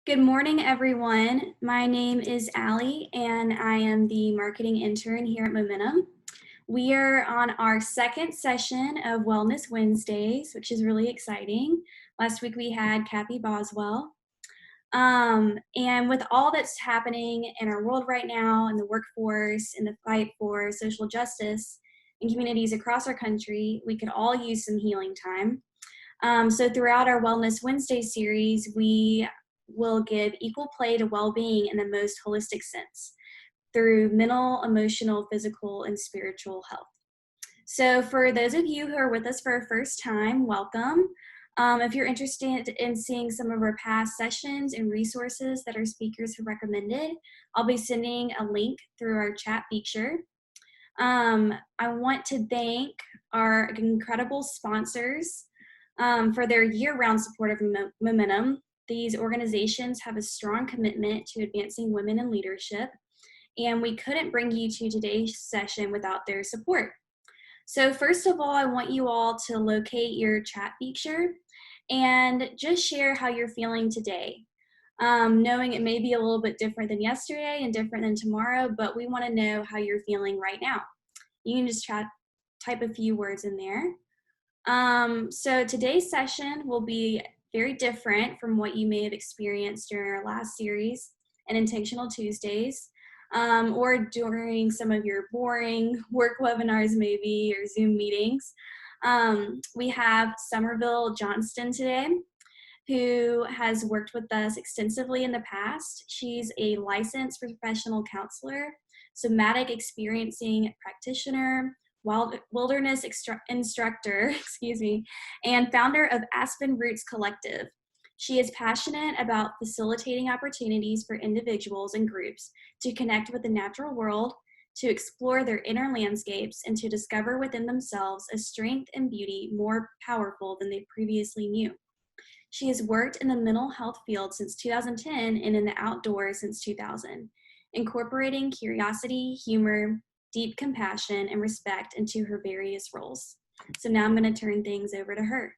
Good morning, everyone. My name is Allie, and I am the marketing intern here at Momentum. We are on our second session of Wellness Wednesdays, which is really exciting. Last week we had Kathy Boswell. And with all that's happening in our world right now, in the workforce, in the fight for social justice in communities across our country, we could all use some healing time. So throughout our Wellness Wednesday series, we will give equal play to well-being in the most holistic sense through mental, emotional, physical, and spiritual health. So for those of you who are with us for our first time, welcome. If you're interested in seeing some of our past sessions and resources that our speakers have recommended, I'll be sending a link through our chat feature. I want to thank our incredible sponsors for their year-round support of Momentum. These organizations have a strong commitment to advancing women in leadership, and we couldn't bring you to today's session without their support. So first of all, I want you all to locate your chat feature and just share how you're feeling today. Knowing it may be a little bit different than yesterday and different than tomorrow, but we want to know how you're feeling right now. You can just type a few words in there. So today's session will be very different from what you may have experienced during our last series and Intentional Tuesdays, or during some of your boring work webinars maybe, or Zoom meetings. We have Sommerville Johnston today, who has worked with us extensively in the past. She's a licensed professional counselor, somatic experiencing practitioner, wilderness instructor, and founder of Aspen Roots Collective. She is passionate about facilitating opportunities for individuals and groups to connect with the natural world, to explore their inner landscapes, and to discover within themselves a strength and beauty more powerful than they previously knew. She has worked in the mental health field since 2010 and in the outdoors since 2000, incorporating curiosity, humor, deep compassion, and respect into her various roles. So now I'm going to turn things over to her.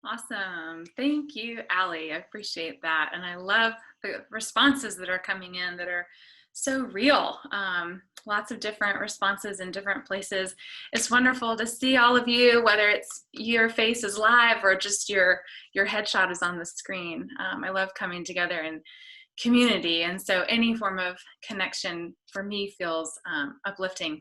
Awesome. Thank you, Allie. I appreciate that. And I love the responses that are coming in that are so real. Lots of different responses in different places. It's wonderful to see all of you, whether it's your face is live or just your headshot is on the screen. I love coming together in community. And so any form of connection for me feels uplifting.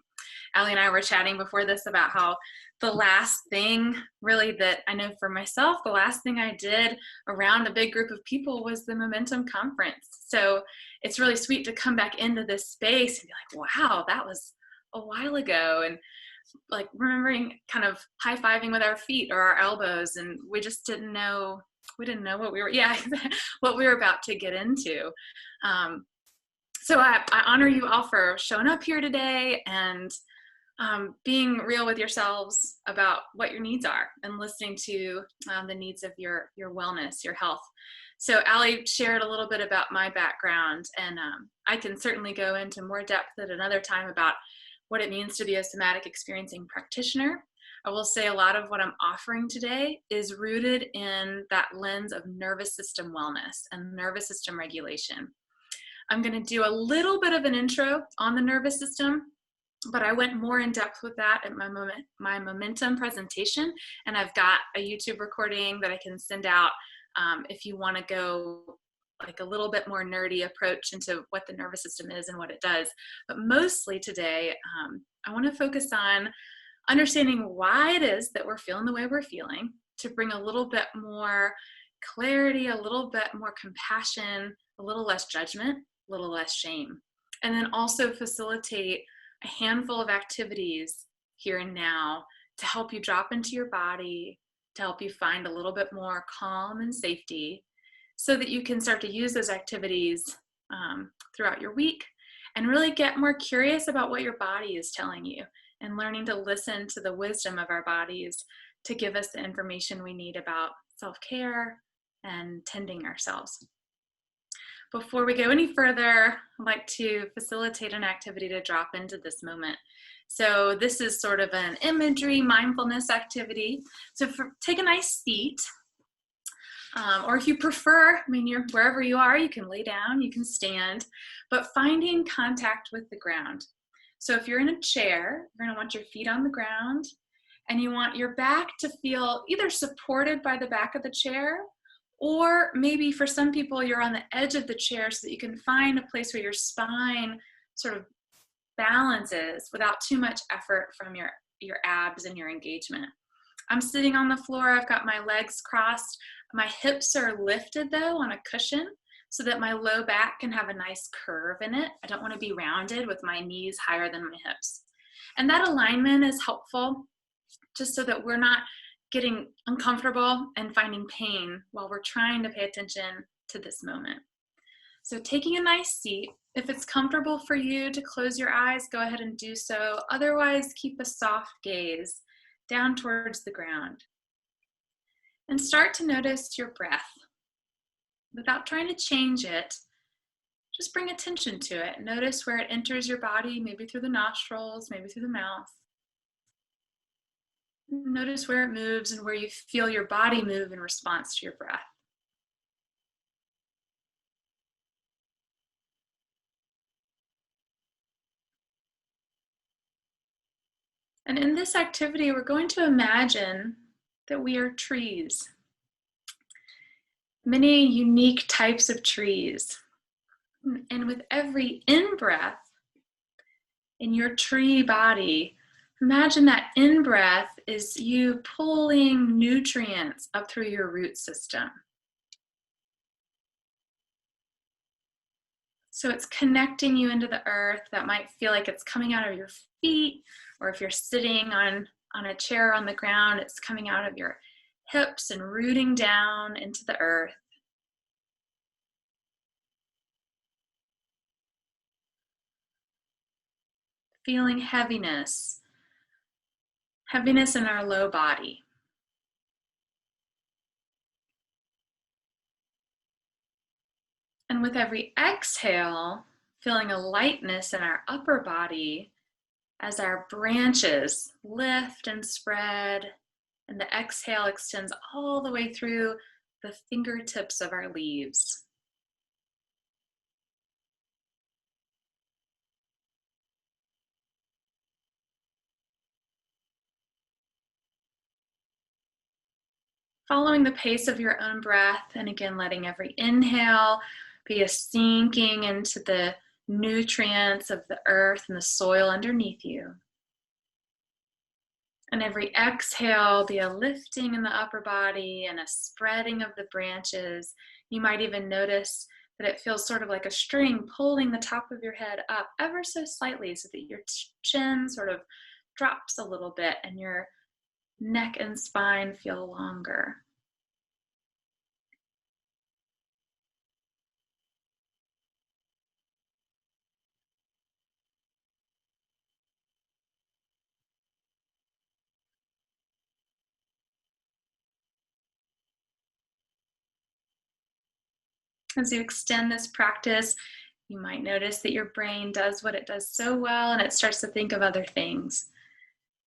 Allie and I were chatting before this about how the last thing really that I know for myself, the last thing I did around a big group of people was the Momentum Conference. So it's really sweet to come back into this space and be like, wow, that was a while ago. And like remembering kind of high-fiving with our feet or our elbows, and we just didn't know what we were, what we were about to get into. So I honor you all for showing up here today and being real with yourselves about what your needs are and listening to the needs of your wellness, your health. So Allie shared a little bit about my background, and I can certainly go into more depth at another time about what it means to be a somatic experiencing practitioner. I will say a lot of what I'm offering today is rooted in that lens of nervous system wellness and nervous system regulation. I'm going to do a little bit of an intro on the nervous system, but I went more in depth with that at my Momentum presentation, and I've got a YouTube recording that I can send out if you want to go like a little bit more nerdy approach into what the nervous system is and what it does. But mostly today, I want to focus on understanding why it is that we're feeling the way we're feeling, to bring a little bit more clarity, a little bit more compassion, a little less judgment, a little less shame, and then also facilitate a handful of activities here and now to help you drop into your body, to help you find a little bit more calm and safety, so that you can start to use those activities throughout your week and really get more curious about what your body is telling you, and learning to listen to the wisdom of our bodies to give us the information we need about self-care and tending ourselves. Before we go any further, I'd like to facilitate an activity to drop into this moment. So this is sort of an imagery mindfulness activity. So take a nice seat. Or if you prefer, you're wherever you are, you can lay down, you can stand, but finding contact with the ground. So if you're in a chair, you're going to want your feet on the ground, and you want your back to feel either supported by the back of the chair, or maybe for some people, you're on the edge of the chair so that you can find a place where your spine sort of balances without too much effort from your abs and your engagement. I'm sitting on the floor, I've got my legs crossed. My hips are lifted though on a cushion so that my low back can have a nice curve in it. I don't want to be rounded with my knees higher than my hips. And that alignment is helpful just so that we're not getting uncomfortable and finding pain while we're trying to pay attention to this moment. So taking a nice seat, if it's comfortable for you to close your eyes, go ahead and do so. Otherwise, keep a soft gaze down towards the ground. And start to notice your breath. Without trying to change it, just bring attention to it. Notice where it enters your body, maybe through the nostrils, maybe through the mouth. Notice where it moves and where you feel your body move in response to your breath. And in this activity, we're going to imagine that we are trees. Many unique types of trees. And with every in-breath in your tree body, imagine that in-breath is you pulling nutrients up through your root system. So it's connecting you into the earth. That might feel like it's coming out of your feet, or if you're sitting on a chair on the ground, it's coming out of your hips and rooting down into the earth. Feeling heaviness in our low body. And with every exhale, feeling a lightness in our upper body as our branches lift and spread, and the exhale extends all the way through the fingertips of our leaves. Following the pace of your own breath, and again, letting every inhale be a sinking into the nutrients of the earth and the soil underneath you. And every exhale be a lifting in the upper body and a spreading of the branches. You might even notice that it feels sort of like a string pulling the top of your head up ever so slightly so that your chin sort of drops a little bit and your neck and spine feel longer. As you extend this practice, you might notice that your brain does what it does so well and it starts to think of other things.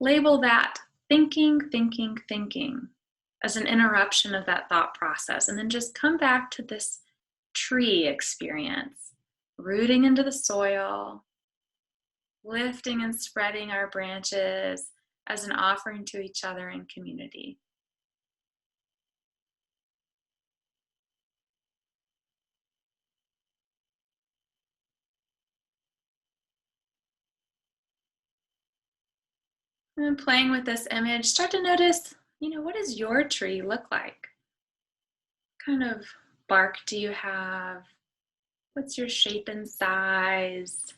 Label that thinking as an interruption of that thought process, and then just come back to this tree experience, rooting into the soil, lifting and spreading our branches as an offering to each other in community. And playing with this image, start to notice, what does your tree look like? What kind of bark do you have? What's your shape and size?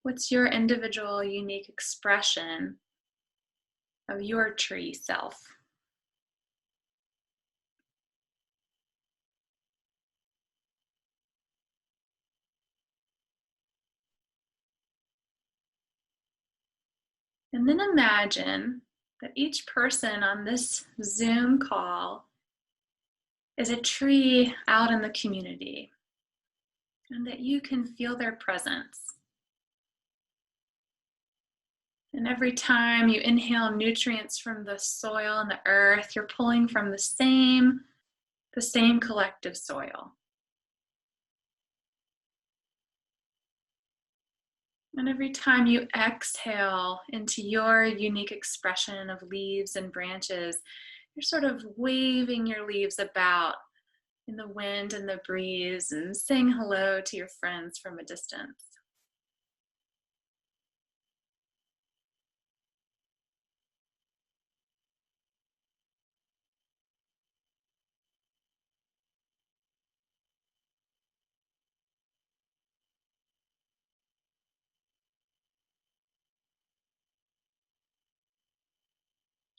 What's your individual unique expression of your tree self? And then imagine that each person on this Zoom call is a tree out in the community, and that you can feel their presence. And every time you inhale nutrients from the soil and the earth, you're pulling from the same the same collective soil. And every time you exhale into your unique expression of leaves and branches, you're sort of waving your leaves about in the wind and the breeze and saying hello to your friends from a distance.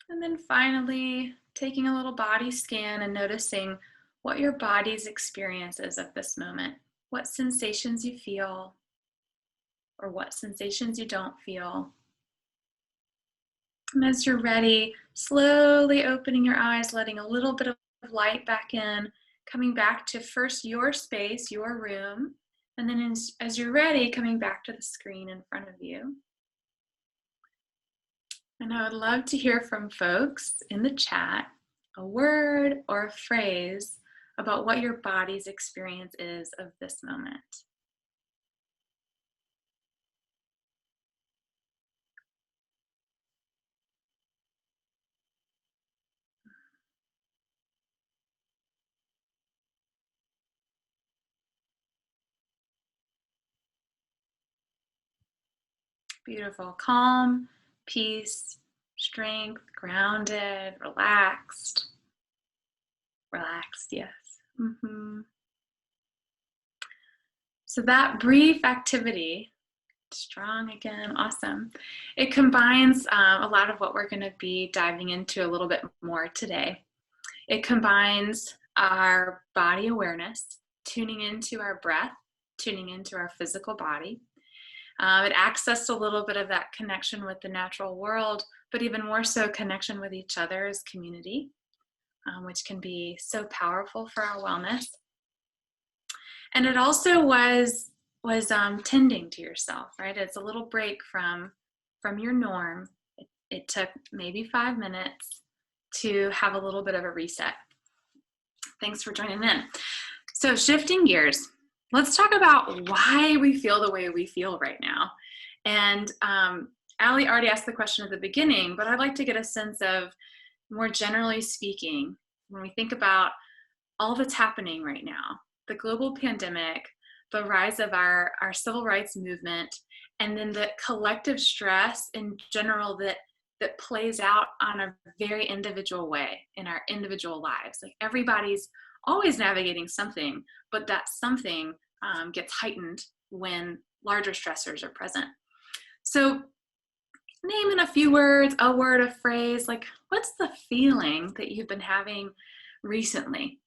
And then finally, taking a little body scan and noticing what your body's experience is at this moment, what sensations you feel, or what sensations you don't feel. And as you're ready, slowly opening your eyes, letting a little bit of light back in, coming back to first your space, your room, and then as you're ready, coming back to the screen in front of you. And I would love to hear from folks in the chat a word or a phrase about what your body's experience is of this moment. Beautiful. Calm, peace, strength, grounded, relaxed. Relaxed, yes. So that brief activity, strong again, awesome. It combines a lot of what we're going to be diving into a little bit more today. It combines our body awareness, tuning into our breath, tuning into our physical body. It accessed a little bit of that connection with the natural world, but even more so connection with each other as community, which can be so powerful for our wellness. And it also was tending to yourself, right? It's a little break from your norm. It took maybe 5 minutes to have a little bit of a reset. Thanks for joining in. So shifting gears, let's talk about why we feel the way we feel right now. And Allie already asked the question at the beginning, but I'd like to get a sense of, more generally speaking, when we think about all that's happening right now, the global pandemic, the rise of our civil rights movement, and then the collective stress in general that plays out on a very individual way in our individual lives. Like everybody's always navigating something, but that something gets heightened when larger stressors are present. So name in a few words, a word, a phrase, like what's the feeling that you've been having recently,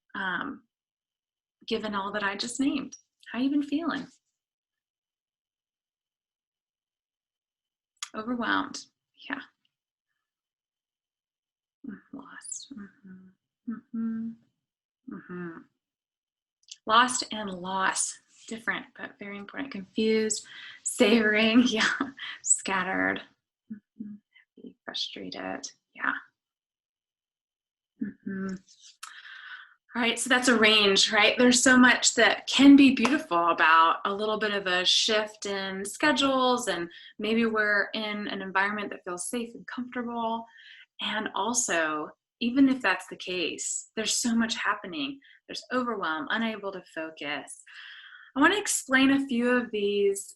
given all that I just named? How you been feeling? Overwhelmed, yeah. Lost. Lost and loss, different but very important. Confused, savoring, yeah. Scattered, happy, frustrated, yeah. All right, so that's a range, right? There's so much that can be beautiful about a little bit of a shift in schedules, and maybe we're in an environment that feels safe and comfortable. And also, even if that's the case, there's so much happening. There's overwhelm, unable to focus. I want to explain a few of these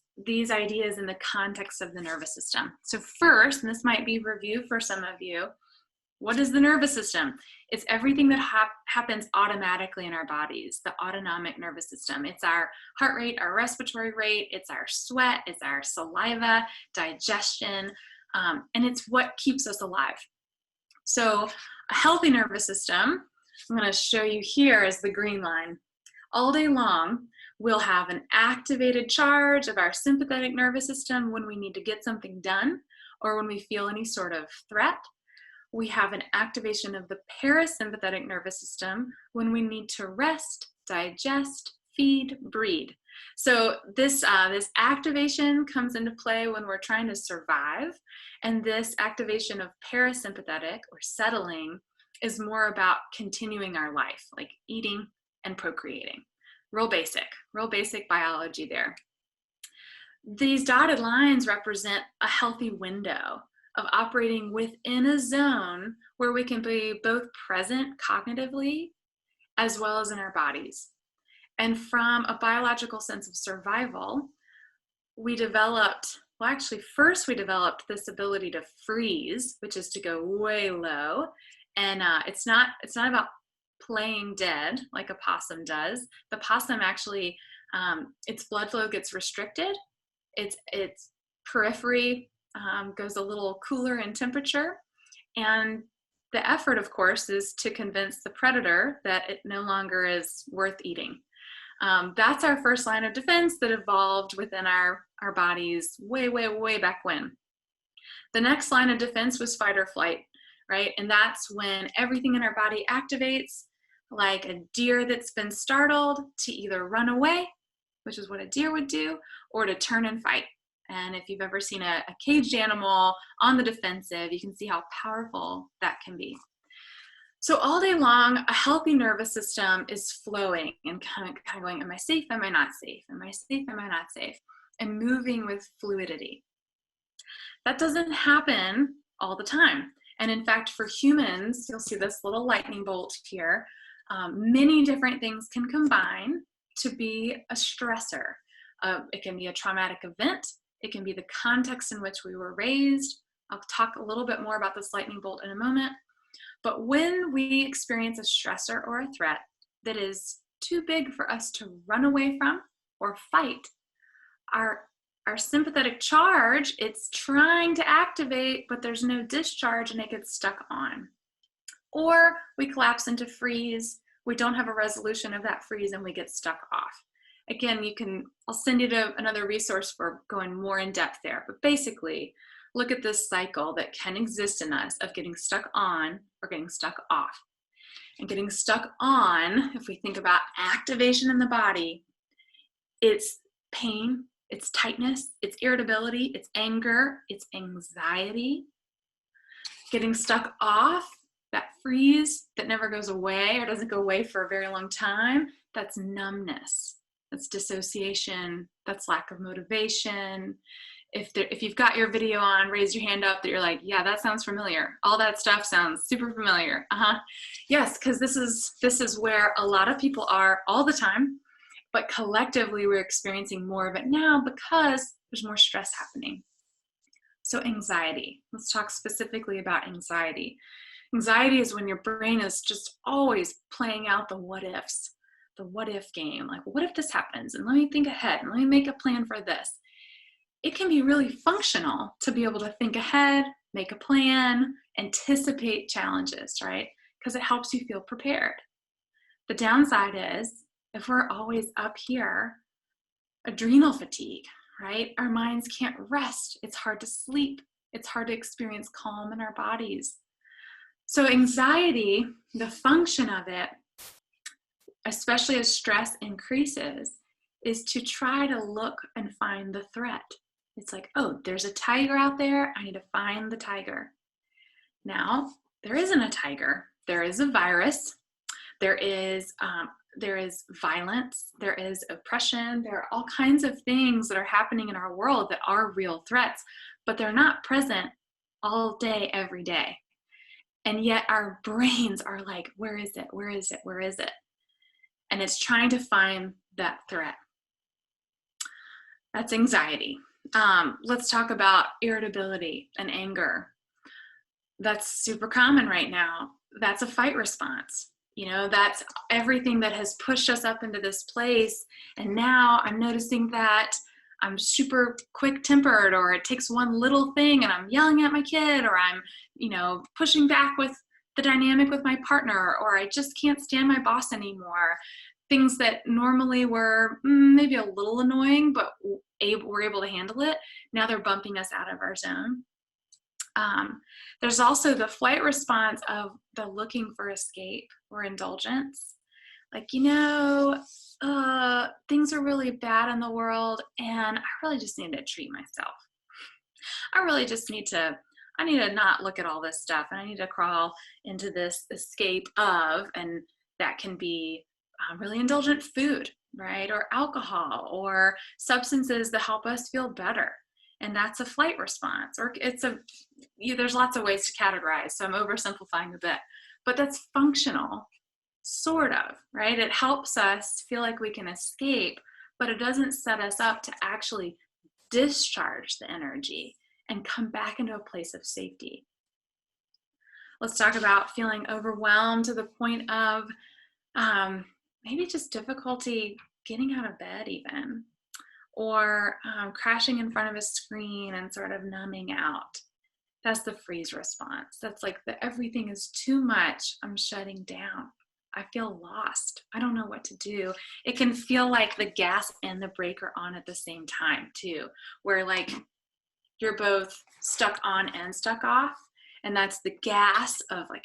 ideas in the context of the nervous system. So first, and this might be review for some of you, what is the nervous system? It's everything that happens automatically in our bodies, the autonomic nervous system. It's our heart rate, our respiratory rate, it's our sweat, it's our saliva, digestion, and it's what keeps us alive. So a healthy nervous system, I'm going to show you here as the green line. All day long, we'll have an activated charge of our sympathetic nervous system when we need to get something done or when we feel any sort of threat. We have an activation of the parasympathetic nervous system when we need to rest, digest, feed, breed. So this activation comes into play when we're trying to survive, and this activation of parasympathetic or settling is more about continuing our life, like eating and procreating. Real basic biology there. These dotted lines represent a healthy window of operating within a zone where we can be both present cognitively as well as in our bodies. And from a biological sense of survival, first we developed this ability to freeze, which is to go way low. And it's not about playing dead like a possum does. The possum actually, its blood flow gets restricted. Its periphery goes a little cooler in temperature. And the effort, of course, is to convince the predator that it no longer is worth eating. That's our first line of defense that evolved within our bodies way, way, way back when. The next line of defense was fight or flight, right? And that's when everything in our body activates, like a deer that's been startled, to either run away, which is what a deer would do, or to turn and fight. And if you've ever seen a caged animal on the defensive, you can see how powerful that can be. So all day long, a healthy nervous system is flowing and kind of going, am I safe? Am I not safe? Am I safe? Am I not safe? And moving with fluidity. That doesn't happen all the time. And in fact, for humans, you'll see this little lightning bolt here. Many different things can combine to be a stressor. It can be a traumatic event. It can be the context in which we were raised. I'll talk a little bit more about this lightning bolt in a moment. But when we experience a stressor or a threat that is too big for us to run away from or fight, our sympathetic charge, it's trying to activate, but there's no discharge and it gets stuck on. Or we collapse into freeze. We don't have a resolution of that freeze and we get stuck off. Again, I'll send you to another resource for going more in depth there. But basically, look at this cycle that can exist in us of getting stuck on or getting stuck off. And getting stuck on, if we think about activation in the body, it's pain, it's tightness, it's irritability, it's anger, it's anxiety. Getting stuck off, that freeze that never goes away or doesn't go away for a very long time, that's numbness. That's dissociation, that's lack of motivation. If you've got your video on, raise your hand up that you're like, yeah, that sounds familiar. All that stuff sounds super familiar. Yes, because this is where a lot of people are all the time, but collectively we're experiencing more of it now because there's more stress happening. So anxiety, let's talk specifically about anxiety. Anxiety is when your brain is just always playing out the what ifs. The what if game, like what if this happens, and let me think ahead and let me make a plan for this. It can be really functional to be able to think ahead, make a plan, anticipate challenges, right? Because it helps you feel prepared. The downside is if we're always up here, adrenal fatigue, right? Our minds can't rest. It's hard to sleep. It's hard to experience calm in our bodies. So anxiety, the function of it, especially as stress increases, is to try to look and find the threat. It's like, oh, there's a tiger out there. I need to find the tiger. Now, there isn't a tiger. There is a virus. There is violence. There is oppression. There are all kinds of things that are happening in our world that are real threats, but they're not present all day, every day. And yet our brains are like, where is it? Where is it? Where is it? And it's trying to find that threat. That's anxiety. Let's talk about irritability and anger. That's super common right now. That's a fight response. You know, that's everything that has pushed us up into this place. And now I'm noticing that I'm super quick tempered, or it takes one little thing and I'm yelling at my kid, or I'm, pushing back with the dynamic with my partner, or I just can't stand my boss anymore. Things that normally were maybe a little annoying, but we're able to handle it. Now they're bumping us out of our zone. There's also the flight response of the looking for escape or indulgence. Like, things are really bad in the world and I really just need to treat myself. I really just need to I need to not look at all this stuff, and I need to crawl into this escape of, and that can be really indulgent food, right? Or alcohol or substances that help us feel better. And that's a flight response, or there's lots of ways to categorize. So I'm oversimplifying a bit, but that's functional, sort of, right? It helps us feel like we can escape, but it doesn't set us up to actually discharge the energy and come back into a place of safety. Let's talk about feeling overwhelmed to the point of maybe just difficulty getting out of bed even, or crashing in front of a screen and sort of numbing out. That's the freeze response. That's like everything is too much. I'm shutting down. I feel lost. I don't know what to do. It can feel like the gas and the brake are on at the same time too, where like you're both stuck on and stuck off. And that's the gas of like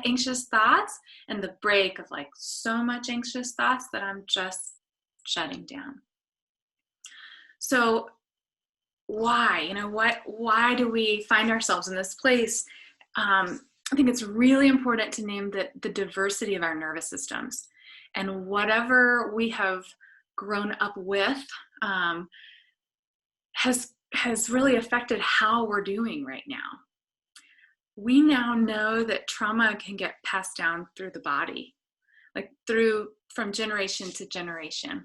anxious thoughts, and the brake of like so much anxious thoughts that I'm just shutting down. So why, why do we find ourselves in this place? I think it's really important to name the diversity of our nervous systems, and whatever we have grown up with has really affected how we're doing right now. We now know that trauma can get passed down through the body, like from generation to generation.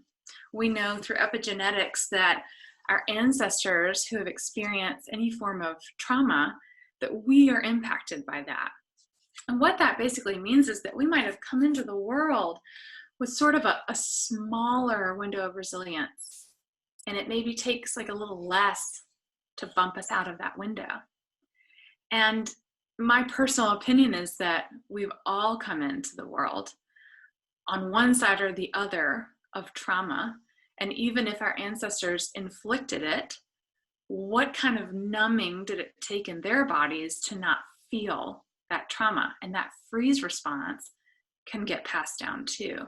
We know through epigenetics that our ancestors who have experienced any form of trauma, that we are impacted by that. And what that basically means is that we might have come into the world with sort of a smaller window of resilience, and it maybe takes like a little less to bump us out of that window. And my personal opinion is that we've all come into the world on one side or the other of trauma. And even if our ancestors inflicted it, what kind of numbing did it take in their bodies to not feel that trauma? And that freeze response can get passed down too.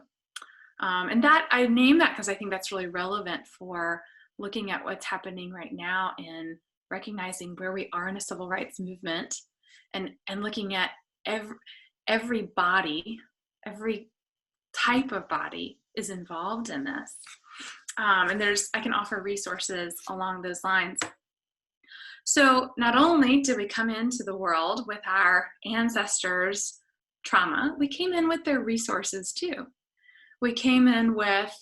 And that I name that because I think that's really relevant for looking at what's happening right now in recognizing where we are in a civil rights movement, and looking at every body, every type of body is involved in this. And I can offer resources along those lines. So not only did we come into the world with our ancestors' trauma, we came in with their resources too. We came in with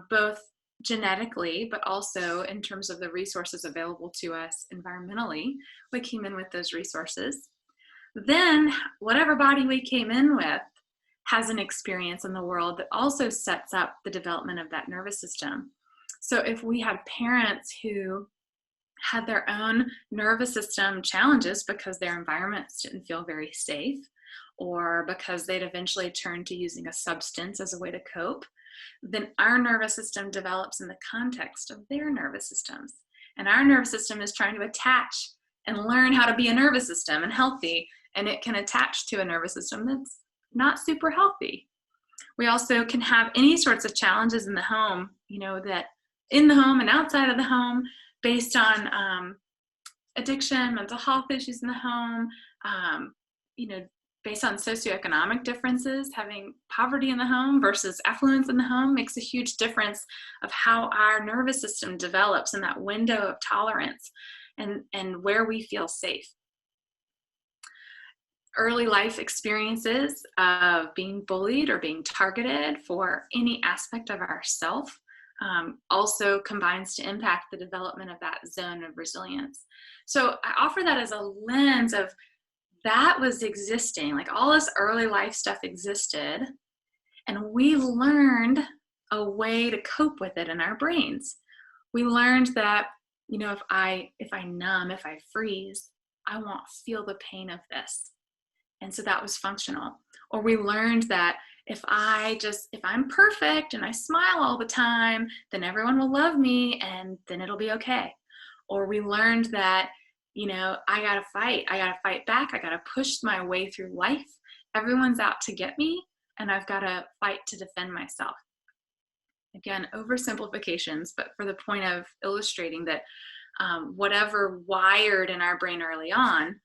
both genetically, but also in terms of the resources available to us environmentally, we came in with those resources. Then whatever body we came in with has an experience in the world that also sets up the development of that nervous system. So if we had parents who had their own nervous system challenges because their environments didn't feel very safe, or because they'd eventually turned to using a substance as a way to cope, then our nervous system develops in the context of their nervous systems. And our nervous system is trying to attach and learn how to be a nervous system and healthy, and it can attach to a nervous system that's not super healthy. We also can have any sorts of challenges in the home, that in the home and outside of the home, based on addiction, mental health issues in the home, based on socioeconomic differences. Having poverty in the home versus affluence in the home makes a huge difference of how our nervous system develops in that window of tolerance and where we feel safe. Early life experiences of being bullied or being targeted for any aspect of ourself also combines to impact the development of that zone of resilience. So I offer that as a lens of that was existing, like all this early life stuff existed, and we learned a way to cope with it in our brains. We learned that, if I numb, if I freeze, I won't feel the pain of this. And so that was functional. Or we learned that if I'm perfect and I smile all the time, then everyone will love me and then it'll be okay. Or we learned that, I gotta fight back. I gotta push my way through life. Everyone's out to get me and I've gotta fight to defend myself. Again, oversimplifications, but for the point of illustrating that whatever wired in our brain early on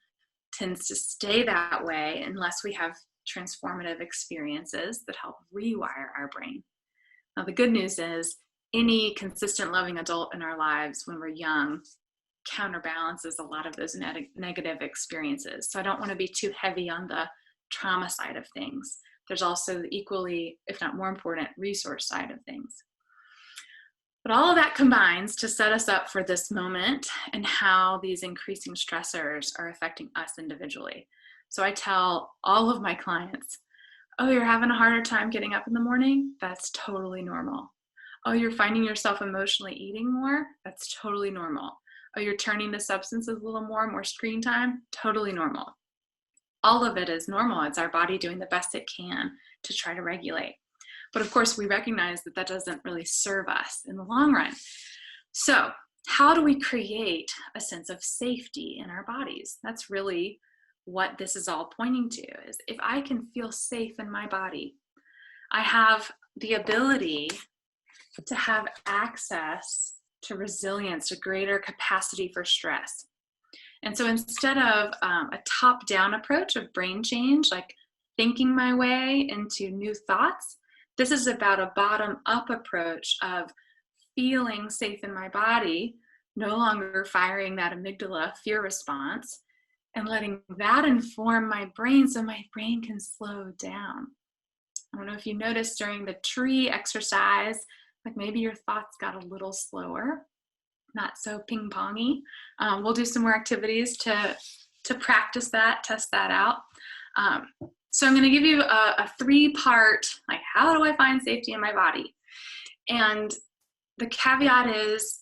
tends to stay that way unless we have transformative experiences that help rewire our brain. Now, the good news is any consistent loving adult in our lives when we're young counterbalances a lot of those negative experiences. So I don't want to be too heavy on the trauma side of things. There's also the equally, if not more important, resource side of things. But all of that combines to set us up for this moment and how these increasing stressors are affecting us individually. So I tell all of my clients, oh, you're having a harder time getting up in the morning? That's totally normal. Oh, you're finding yourself emotionally eating more? That's totally normal. Oh, you're turning to substances a little more screen time? Totally normal. All of it is normal. It's our body doing the best it can to try to regulate. But of course, we recognize that that doesn't really serve us in the long run. So how do we create a sense of safety in our bodies? That's really what this is all pointing to, is if I can feel safe in my body, I have the ability to have access to resilience, to greater capacity for stress. And so instead of a top-down approach of brain change, like thinking my way into new thoughts, this is about a bottom-up approach of feeling safe in my body, no longer firing that amygdala fear response, and letting that inform my brain so my brain can slow down. I don't know if you noticed during the tree exercise, like maybe your thoughts got a little slower, not so ping-pongy. We'll do some more activities to practice that, test that out. So I'm going to give you a three-part, like, how do I find safety in my body? And the caveat is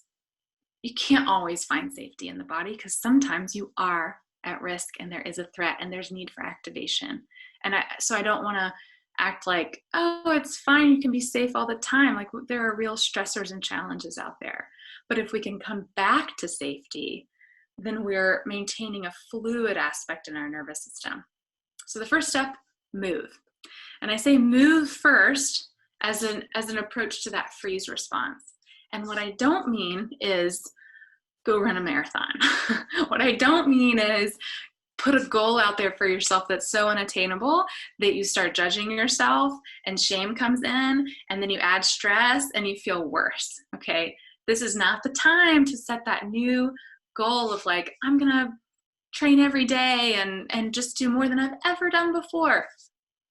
you can't always find safety in the body, because sometimes you are at risk and there is a threat and there's need for activation. And so I don't want to act like, oh, it's fine, you can be safe all the time. Like, there are real stressors and challenges out there. But if we can come back to safety, then we're maintaining a fluid aspect in our nervous system. So the first step, move. And I say move first as an approach to that freeze response. And what I don't mean is go run a marathon. What I don't mean is put a goal out there for yourself that's so unattainable that you start judging yourself and shame comes in, and then you add stress and you feel worse. Okay, this is not the time to set that new goal of like, I'm gonna train every day and just do more than I've ever done before.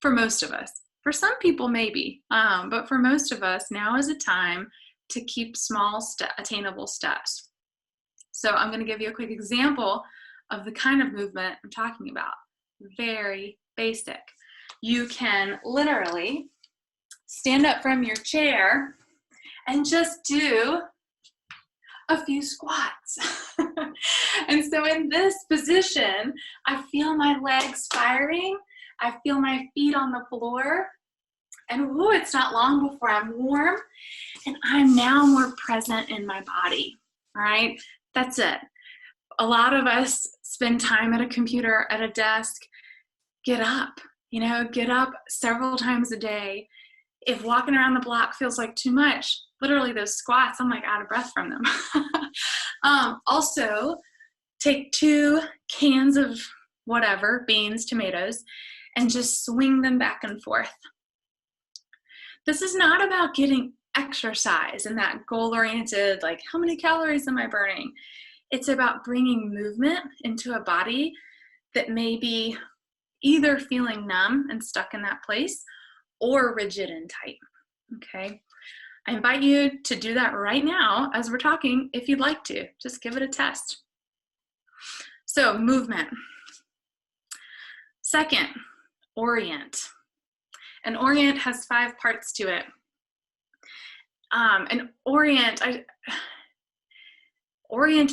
For most of us. For some people maybe, but for most of us, now is a time to keep small attainable steps. So I'm going to give you a quick example of the kind of movement I'm talking about. Very basic. You can literally stand up from your chair and just do a few squats. And so in this position, I feel my legs firing. I feel my feet on the floor. And whoo, it's not long before I'm warm. And I'm now more present in my body. All right, that's it. A lot of us spend time at a computer, at a desk. Get up, get up several times a day. If walking around the block feels like too much, literally those squats, I'm like out of breath from them. Also, take 2 cans of whatever, beans, tomatoes, and just swing them back and forth. This is not about getting exercise and that goal-oriented, like, how many calories am I burning? It's about bringing movement into a body that may be either feeling numb and stuck in that place or rigid and tight, okay? I invite you to do that right now as we're talking, if you'd like to. Just give it a test. So, movement. Second, orient. And orient has 5 parts to it. And orient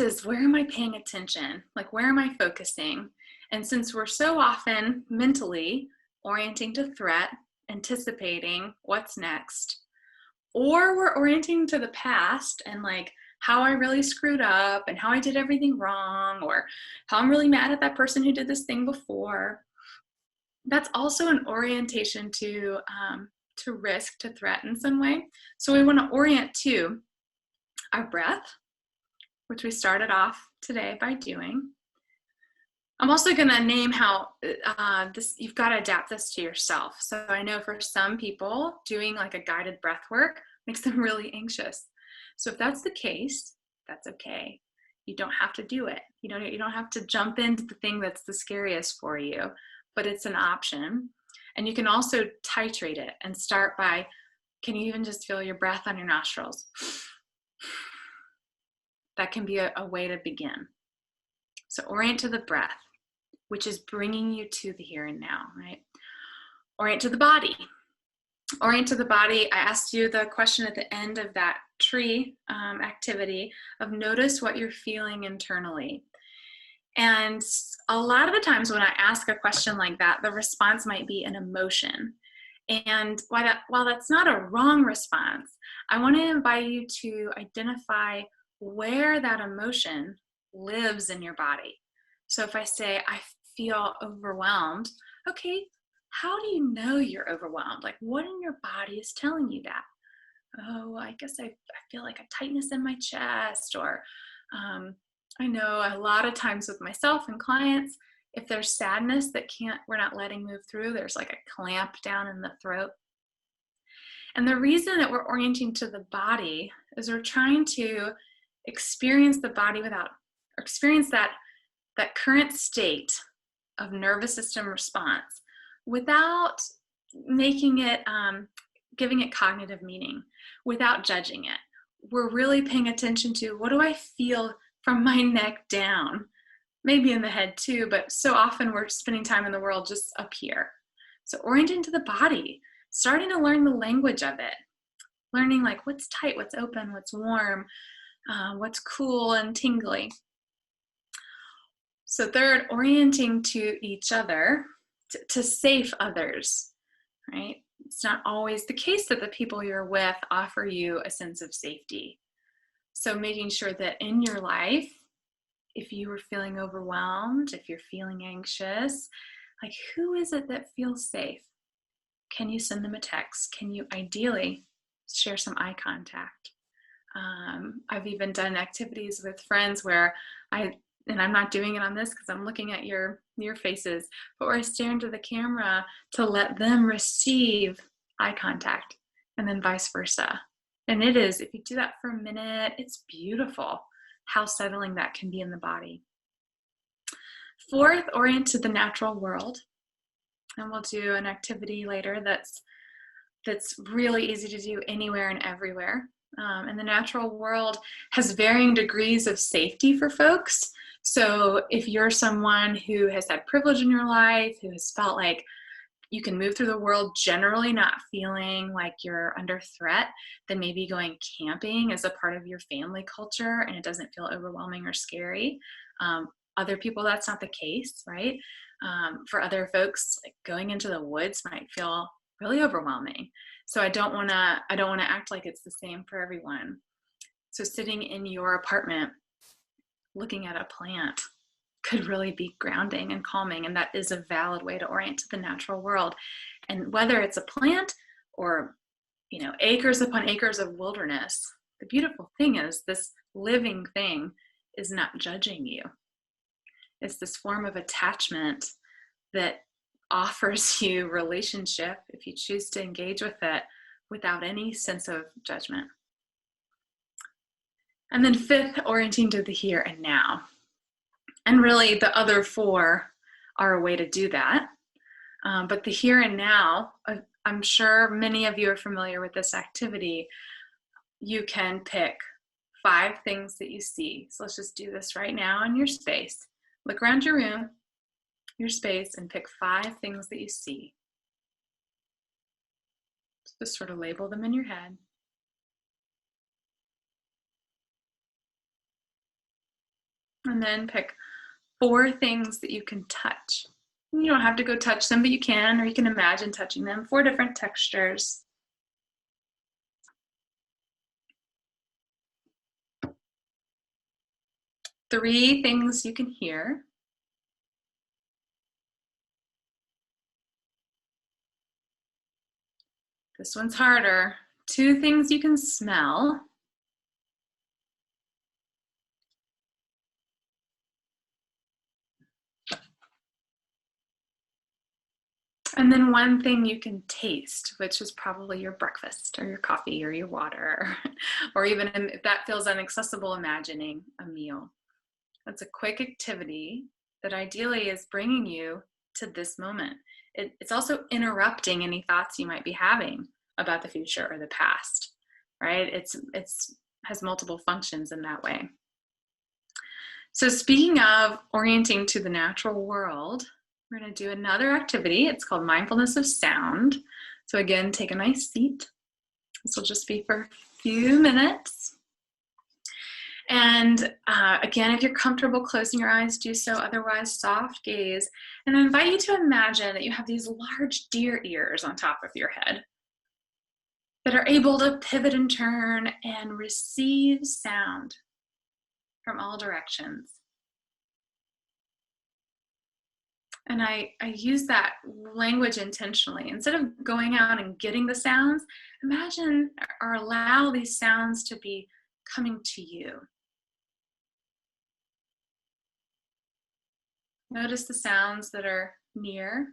is, where am I paying attention? Like, where am I focusing? And since we're so often mentally orienting to threat, anticipating what's next, or we're orienting to the past and like how I really screwed up and how I did everything wrong, or how I'm really mad at that person who did this thing before, that's also an orientation to risk, to threat in some way. So we want to orient to our breath, which we started off today by doing, I'm also going to name how you've got to adapt this to yourself. So I know for some people, doing like a guided breath work makes them really anxious. So if that's the case, that's okay. You don't have to do it. You don't have to jump into the thing that's the scariest for you, but it's an option. And you can also titrate it and start by, can you even just feel your breath on your nostrils? That can be a way to begin. So orient to the breath, which is bringing you to the here and now, right? Orient to the body. Orient to the body. I asked you the question at the end of that tree activity of notice what you're feeling internally. And a lot of the times when I ask a question like that, the response might be an emotion. And while that's not a wrong response, I want to invite you to identify where that emotion lives in your body. So if I say, I feel overwhelmed, okay, how do you know you're overwhelmed? Like, what in your body is telling you that? Oh, I guess I feel like a tightness in my chest, or I know a lot of times with myself and clients, if there's sadness that we're not letting move through, there's like a clamp down in the throat. And the reason that we're orienting to the body is we're trying to experience the body experience that current state of nervous system response without making it, giving it cognitive meaning, without judging it. We're really paying attention to, what do I feel from my neck down? Maybe in the head too, but so often we're spending time in the world just up here. So orienting to the body, starting to learn the language of it, learning like what's tight, what's open, what's warm, what's cool and tingly. So third, orienting to each other, to safe others, right? It's not always the case that the people you're with offer you a sense of safety. So making sure that in your life, if you were feeling overwhelmed, if you're feeling anxious, like who is it that feels safe? Can you send them a text? Can you ideally share some eye contact? I've even done activities with friends where and I'm not doing it on this because I'm looking at your faces, but where I stare into the camera to let them receive eye contact, and then vice versa. And it is, if you do that for a minute, it's beautiful how settling that can be in the body. Fourth, orient to the natural world. And we'll do an activity later that's really easy to do anywhere and everywhere. And the natural world has varying degrees of safety for folks. So if you're someone who has had privilege in your life, who has felt like you can move through the world generally not feeling like you're under threat, then maybe going camping is a part of your family culture and it doesn't feel overwhelming or scary. Other people, that's not the case, right? For other folks, like going into the woods might feel really overwhelming. So I don't want to act like it's the same for everyone. So sitting in your apartment, looking at a plant could really be grounding and calming, and that is a valid way to orient to the natural world. And whether it's a plant or, acres upon acres of wilderness, the beautiful thing is this living thing is not judging you. It's this form of attachment that offers you relationship if you choose to engage with it without any sense of judgment. And then fifth, orienting to the here and now. And really the other four are a way to do that. But the here and now, I'm sure many of you are familiar with this activity. You can pick 5 things that you see. So let's just do this right now in your space. Look around your room, your space, and pick 5 things that you see. Just sort of label them in your head. And then pick 4 things that you can touch. You don't have to go touch them, but you can, or you can imagine touching them. 4 different textures. 3 things you can hear. This one's harder. 2 things you can smell. And then one thing you can taste, which is probably your breakfast or your coffee or your water, or even if that feels inaccessible, imagining a meal. That's a quick activity that ideally is bringing you to this moment. It's also interrupting any thoughts you might be having about the future or the past, right? It's has multiple functions in that way. So speaking of orienting to the natural world, we're going to do another activity. It's called Mindfulness of Sound. So again, take a nice seat. This will just be for a few minutes. And again, if you're comfortable closing your eyes, do so. Otherwise, soft gaze. And I invite you to imagine that you have these large deer ears on top of your head that are able to pivot and turn and receive sound from all directions. And I use that language intentionally. Instead of going out and getting the sounds, imagine or allow these sounds to be coming to you. Notice the sounds that are near.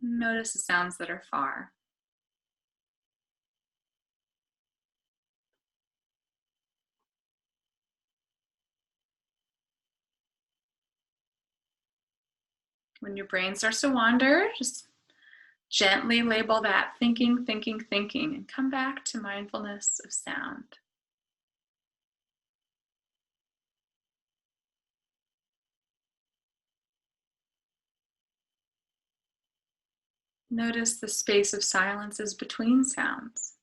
Notice the sounds that are far. When your brain starts to wander, just gently label that thinking, thinking, thinking, and come back to mindfulness of sound. Notice the space of silences between sounds.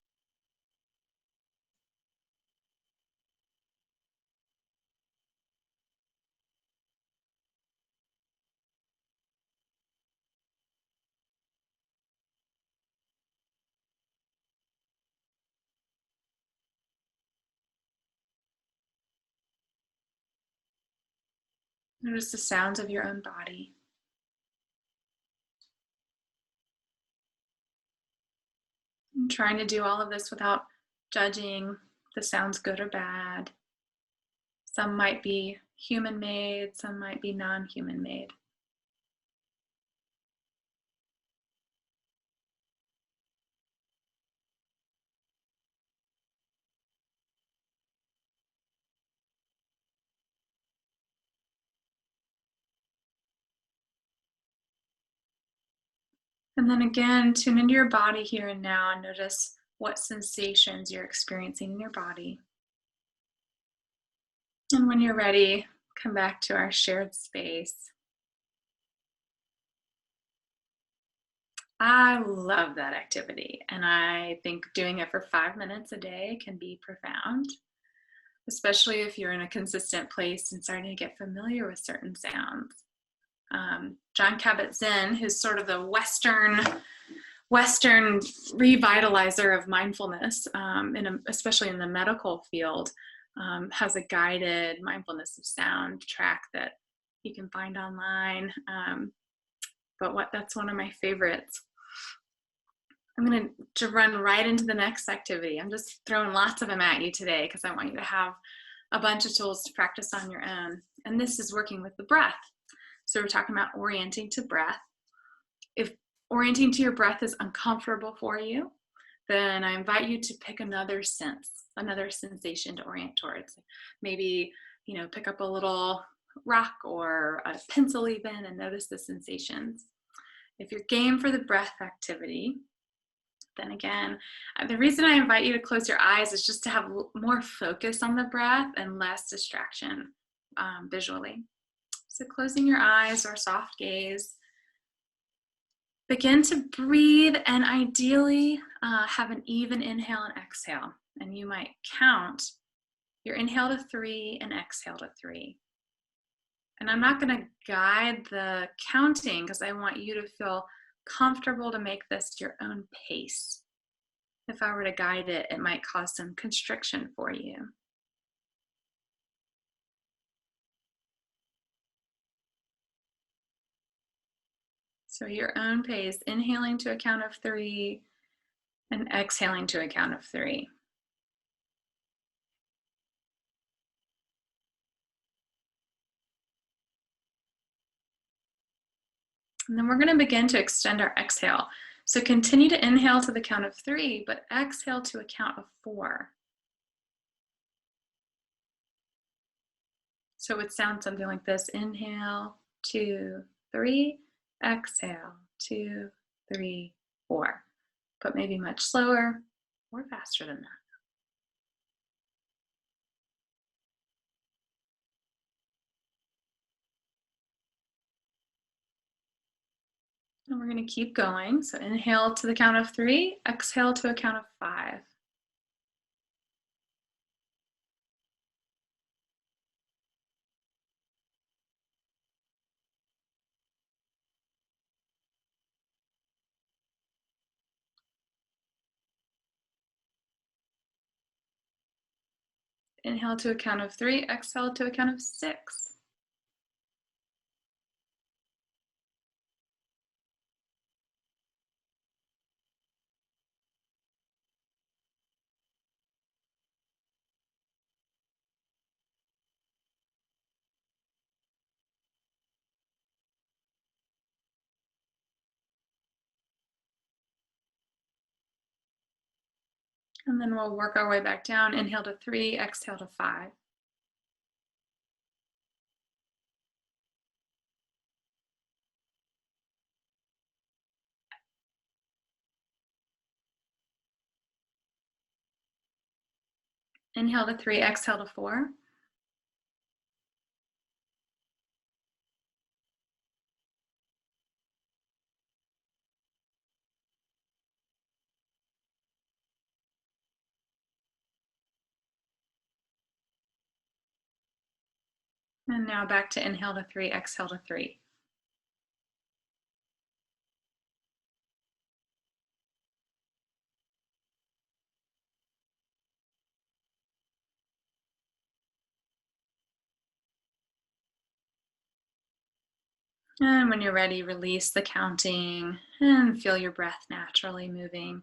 Notice the sounds of your own body. I'm trying to do all of this without judging the sounds good or bad. Some might be human-made, some might be non-human-made. And then again, tune into your body here and now and notice what sensations you're experiencing in your body. And when you're ready, come back to our shared space. I love that activity, and I think doing it for 5 minutes a day can be profound, especially if you're in a consistent place and starting to get familiar with certain sounds. Jon Kabat-Zinn, who's sort of the Western revitalizer of mindfulness, especially in the medical field, has a guided mindfulness of sound track that you can find online. That's one of my favorites. I'm going to run right into the next activity. I'm just throwing lots of them at you today because I want you to have a bunch of tools to practice on your own. And this is working with the breath. So we're talking about orienting to breath. If orienting to your breath is uncomfortable for you, then I invite you to pick another sensation to orient towards. Maybe, pick up a little rock or a pencil even and notice the sensations. If you're game for the breath activity, then again, the reason I invite you to close your eyes is just to have more focus on the breath and less distraction visually. So closing your eyes or soft gaze, begin to breathe and ideally have an even inhale and exhale. And you might count your inhale to 3 and exhale to 3. And I'm not going to guide the counting because I want you to feel comfortable to make this your own pace. If I were to guide it, it might cause some constriction for you. So your own pace, inhaling to a count of 3 and exhaling to a count of 3. And then we're going to begin to extend our exhale. So continue to inhale to the count of 3, but exhale to a count of 4. So it would sound something like this. Inhale, 2, 3, exhale, 2, 3, 4. But maybe much slower or faster than that. And we're going to keep going. So inhale to the count of 3, exhale to a count of 5. Inhale to a count of 3, exhale to a count of 6. And then we'll work our way back down. Inhale to 3, exhale to 5. Inhale to 3, exhale to 4. And now back to inhale to 3, exhale to 3. And when you're ready, release the counting and feel your breath naturally moving.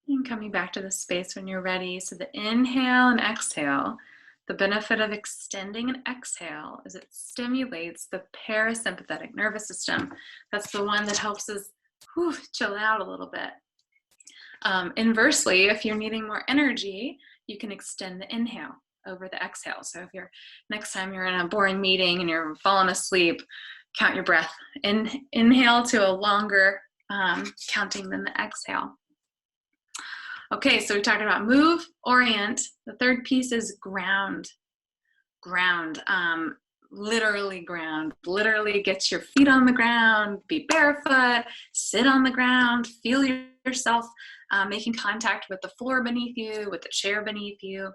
And coming back to the space when you're ready. So the inhale and exhale, the benefit of extending an exhale is it stimulates the parasympathetic nervous system. That's the one that helps us chill out a little bit. Inversely, if you're needing more energy, you can extend the inhale over the exhale. So if you're next time you're in a boring meeting and you're falling asleep, count your breath. Inhale to a longer counting than the exhale. Okay, so we talked about move, orient. The third piece is ground. Ground, literally ground. Literally get your feet on the ground, be barefoot, sit on the ground, feel yourself making contact with the floor beneath you, with the chair beneath you.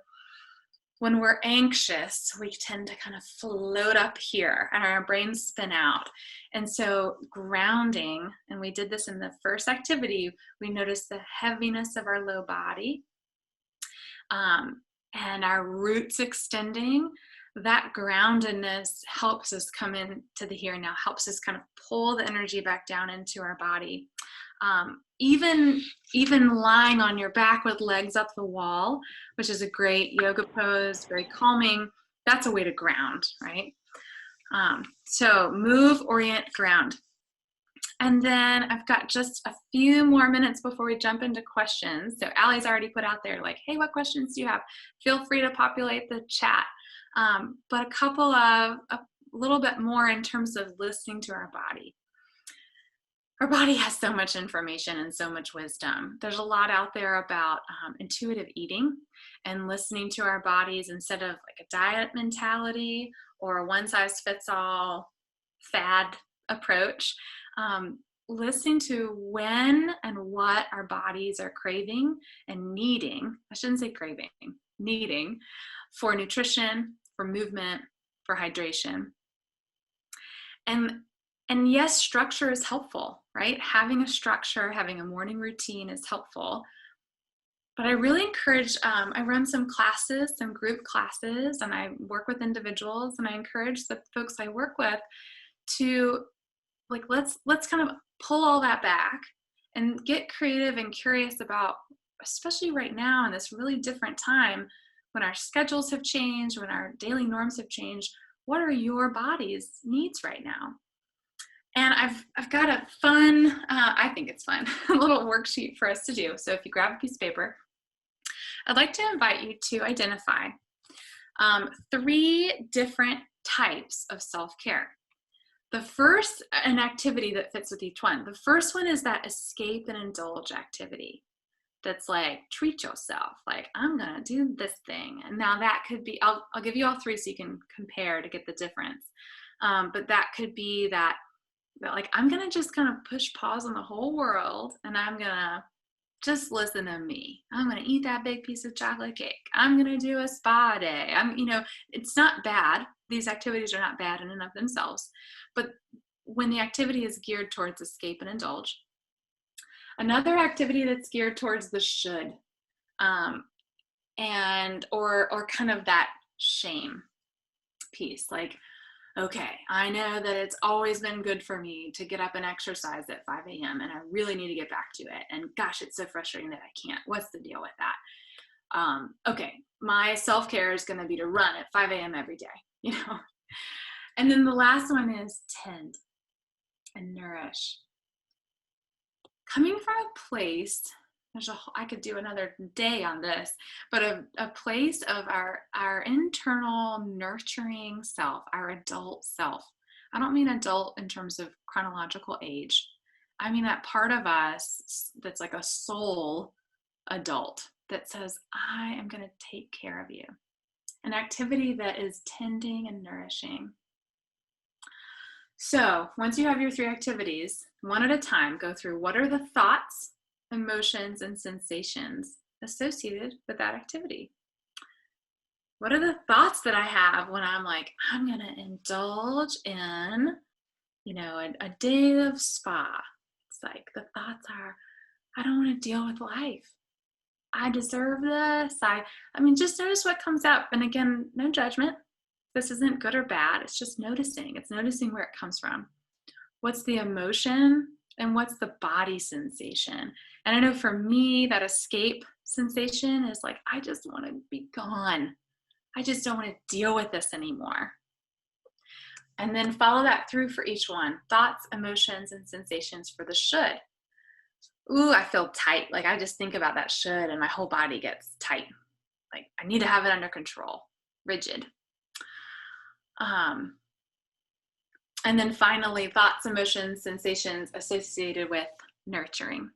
When we're anxious, we tend to kind of float up here and our brains spin out. And so grounding, and we did this in the first activity, we noticed the heaviness of our low body and our roots extending. That groundedness helps us come into the here and now, helps us kind of pull the energy back down into our body. Even lying on your back with legs up the wall, which is a great yoga pose, very calming, that's a way to ground, right? So move, orient, ground. And then I've got just a few more minutes before we jump into questions. So Allie's already put out there like, hey, what questions do you have? Feel free to populate the chat. But a couple of, a little bit more in terms of listening to our body. Our body has so much information and so much wisdom. There's a lot out there about intuitive eating and listening to our bodies instead of like a diet mentality or a one-size-fits-all fad approach. Listening to when and what our bodies are craving and needing, I shouldn't say craving, needing for nutrition, for movement, for hydration. And yes, structure is helpful, right? Having a structure, having a morning routine is helpful. But I really encourage, I run some classes, some group classes, and I work with individuals, and I encourage the folks I work with to, like, let's kind of pull all that back and get creative and curious about, especially right now in this really different time, when our schedules have changed, when our daily norms have changed, what are your body's needs right now? And I've got a fun, I think it's fun, a little worksheet for us to do. So if you grab a piece of paper, I'd like to invite you to identify 3 different types of self-care. The first, an activity that fits with each one. The first one is that escape and indulge activity. That's like, treat yourself. Like, I'm gonna do this thing. And now that could be, I'll give you all 3 so you can compare to get the difference. But that could be that like, I'm gonna just kind of push pause on the whole world, and I'm gonna just listen to me. I'm gonna eat that big piece of chocolate cake. I'm gonna do a spa day. It's not bad. These activities are not bad in and of themselves. But when the activity is geared towards escape and indulge, another activity that's geared towards the should, and or kind of that shame piece, like, okay, I know that it's always been good for me to get up and exercise at 5 a.m. and I really need to get back to it. And gosh, it's so frustrating that I can't. What's the deal with that? Okay, my self-care is going to be to run at 5 a.m. every day, And then the last one is tend and nourish. Coming from a place, I could do another day on this, but a place of our internal nurturing self, our adult self. I don't mean adult in terms of chronological age. I mean that part of us that's like a soul adult that says, I am going to take care of you. An activity that is tending and nourishing. So once you have your 3 activities, one at a time, go through what are the thoughts, emotions, and sensations associated with that activity. What are the thoughts that I have when I'm like, I'm going to indulge in, a day of spa? It's like the thoughts are, I don't want to deal with life. I deserve this. I mean, just notice what comes up. And again, no judgment. This isn't good or bad. It's just noticing. It's noticing where it comes from. What's the emotion and what's the body sensation? And I know for me, that escape sensation is like, I just want to be gone. I just don't want to deal with this anymore. And then follow that through for each one. Thoughts, emotions, and sensations for the should. Ooh, I feel tight. Like I just think about that should and my whole body gets tight. Like I need to have it under control, rigid. And then finally, thoughts, emotions, sensations associated with nurturing.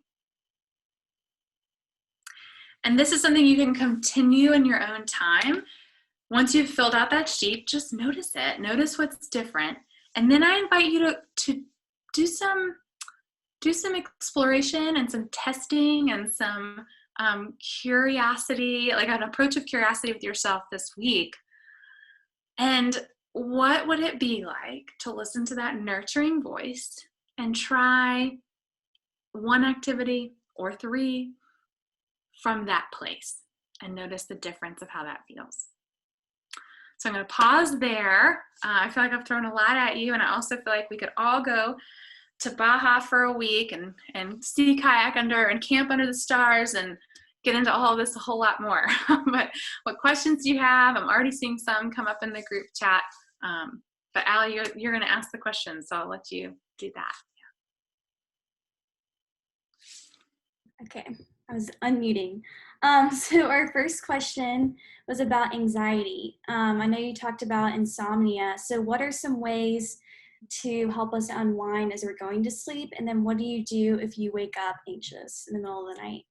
And this is something you can continue in your own time. Once you've filled out that sheet, just notice it. Notice what's different. And then I invite you to do some exploration and some testing and some curiosity, like an approach of curiosity with yourself this week. And what would it be like to listen to that nurturing voice and try 1 activity or 3 from that place and notice the difference of how that feels? So I'm going to pause there. I feel like I've thrown a lot at you, and I also feel like we could all go to Baja for a week and sea kayak under and camp under the stars and get into all of this a whole lot more. But what questions do you have? I'm already seeing some come up in the group chat. But Allie, you're going to ask the questions, so I'll let you do that. Okay, I was unmuting. So our first question was about anxiety. I know you talked about insomnia. So what are some ways to help us unwind as we're going to sleep? And then what do you do if you wake up anxious in the middle of the night?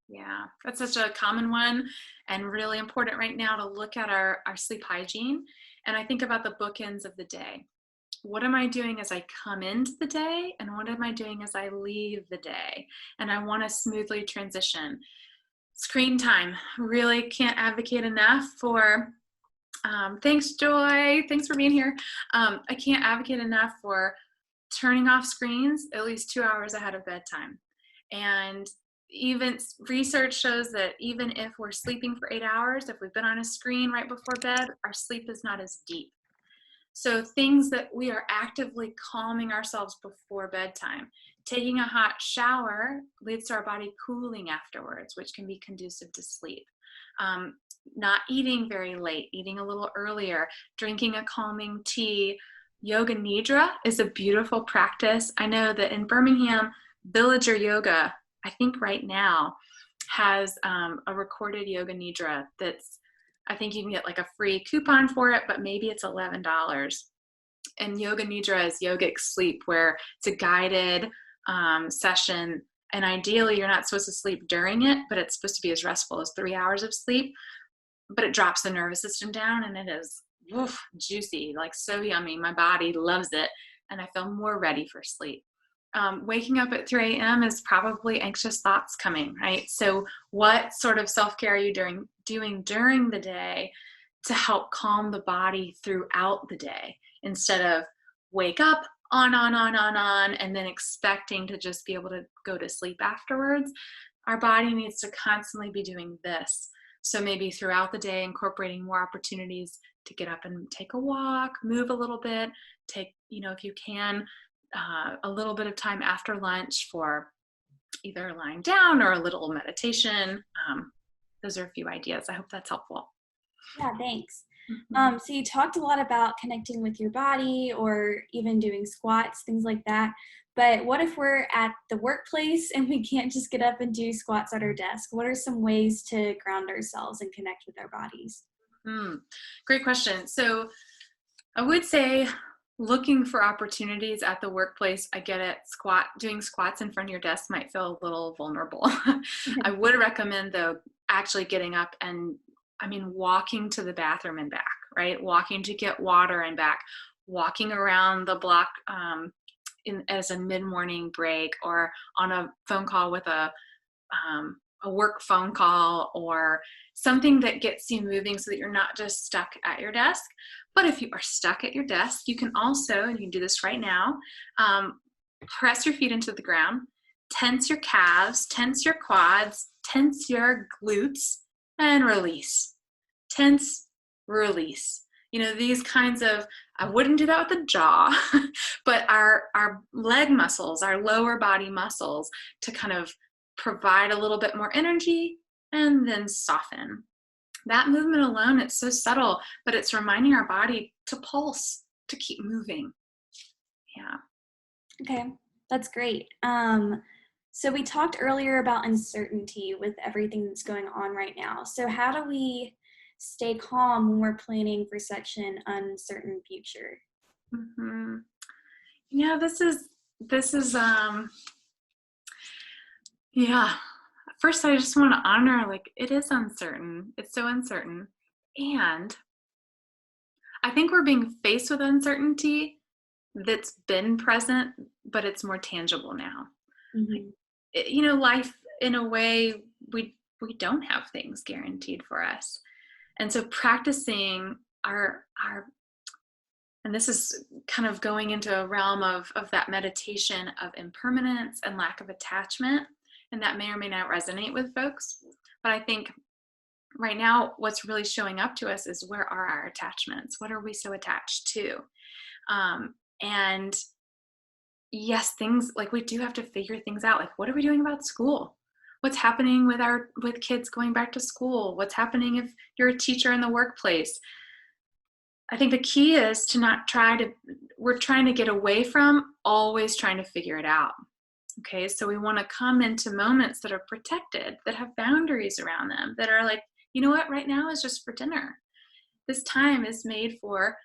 Yeah, that's such a common one and really important right now to look at our sleep hygiene. And I think about the bookends of the day. What am I doing as I come into the day? And what am I doing as I leave the day? And I want to smoothly transition. Screen time, really can't advocate enough for, thanks Joy, thanks for being here. I can't advocate enough for turning off screens at least 2 hours ahead of bedtime. And even research shows that even if we're sleeping for 8 hours, if we've been on a screen right before bed, our sleep is not as deep. So things that we are actively calming ourselves before bedtime. Taking a hot shower leads to our body cooling afterwards, which can be conducive to sleep. Not eating very late, eating a little earlier, drinking a calming tea Yoga Nidra is a beautiful practice. I know that in Birmingham, Villager Yoga, I think right now, has a recorded Yoga Nidra that's, I think you can get like a free coupon for it, but maybe it's $11. And Yoga Nidra is yogic sleep, where it's a guided session. And ideally, you're not supposed to sleep during it, but it's supposed to be as restful as 3 hours of sleep. But it drops the nervous system down, and it is juicy, like so yummy. My body loves it, and I feel more ready for sleep. Waking up at 3 a.m. is probably anxious thoughts coming, right? So what sort of self-care are you doing during the day to help calm the body throughout the day, instead of wake up on, and then expecting to just be able to go to sleep afterwards? Our body needs to constantly be doing this. So maybe throughout the day, incorporating more opportunities to get up and take a walk, move a little bit, take, if you can, a little bit of time after lunch for either lying down or a little meditation. Those are a few ideas. I hope that's helpful. Yeah, thanks. Mm-hmm. So you talked a lot about connecting with your body or even doing squats, things like that. But what if we're at the workplace and we can't just get up and do squats at our desk? What are some ways to ground ourselves and connect with our bodies? Great question. So I would say looking for opportunities at the workplace. I get it. Doing squats in front of your desk might feel a little vulnerable. I would recommend, though, actually getting up and walking to the bathroom and back, right? Walking to get water and back, walking around the block as a mid-morning break, or on a phone call with a work phone call, or something that gets you moving so that you're not just stuck at your desk. But if you are stuck at your desk, you can also, and you can do this right now, press your feet into the ground, tense your calves, tense your quads, tense your glutes, and release. Tense, release. These kinds of, I wouldn't do that with the jaw, but our leg muscles, our lower body muscles, to kind of provide a little bit more energy and then soften. That movement alone, it's so subtle, but it's reminding our body to pulse, to keep moving. Yeah. Okay, that's great. So we talked earlier about uncertainty with everything that's going on right now. So how do we stay calm when we're planning for such an uncertain future? Mm-hmm. Yeah, this is yeah. First, I just want to honor, like, it is uncertain. It's so uncertain. And I think we're being faced with uncertainty that's been present, but it's more tangible now. Mm-hmm. Life, in a way, we don't have things guaranteed for us. And so practicing our and this is kind of going into a realm of that meditation of impermanence and lack of attachment. And that may or may not resonate with folks. But I think right now, what's really showing up to us is, where are our attachments? What are we so attached to? And yes, things like, we do have to figure things out. Like, what are we doing about school? What's happening with kids going back to school? What's happening if you're a teacher in the workplace? I think the key is to we're trying to get away from always trying to figure it out. Okay, so we want to come into moments that are protected, that have boundaries around them, that are like, you know what, right now is just for dinner. This time is made for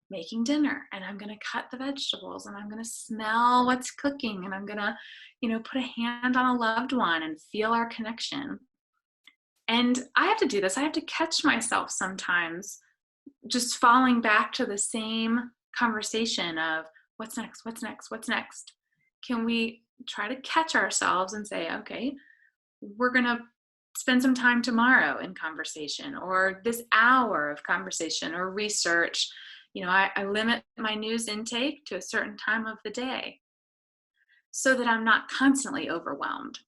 making dinner, and I'm going to cut the vegetables, and I'm going to smell what's cooking, and I'm going to, put a hand on a loved one and feel our connection. And I have to do this. I have to catch myself sometimes just falling back to the same conversation of, what's next? What's next? What's next? Can we try to catch ourselves and say, okay, we're going to spend some time tomorrow in conversation, or this hour of conversation or research. I limit my news intake to a certain time of the day so that I'm not constantly overwhelmed.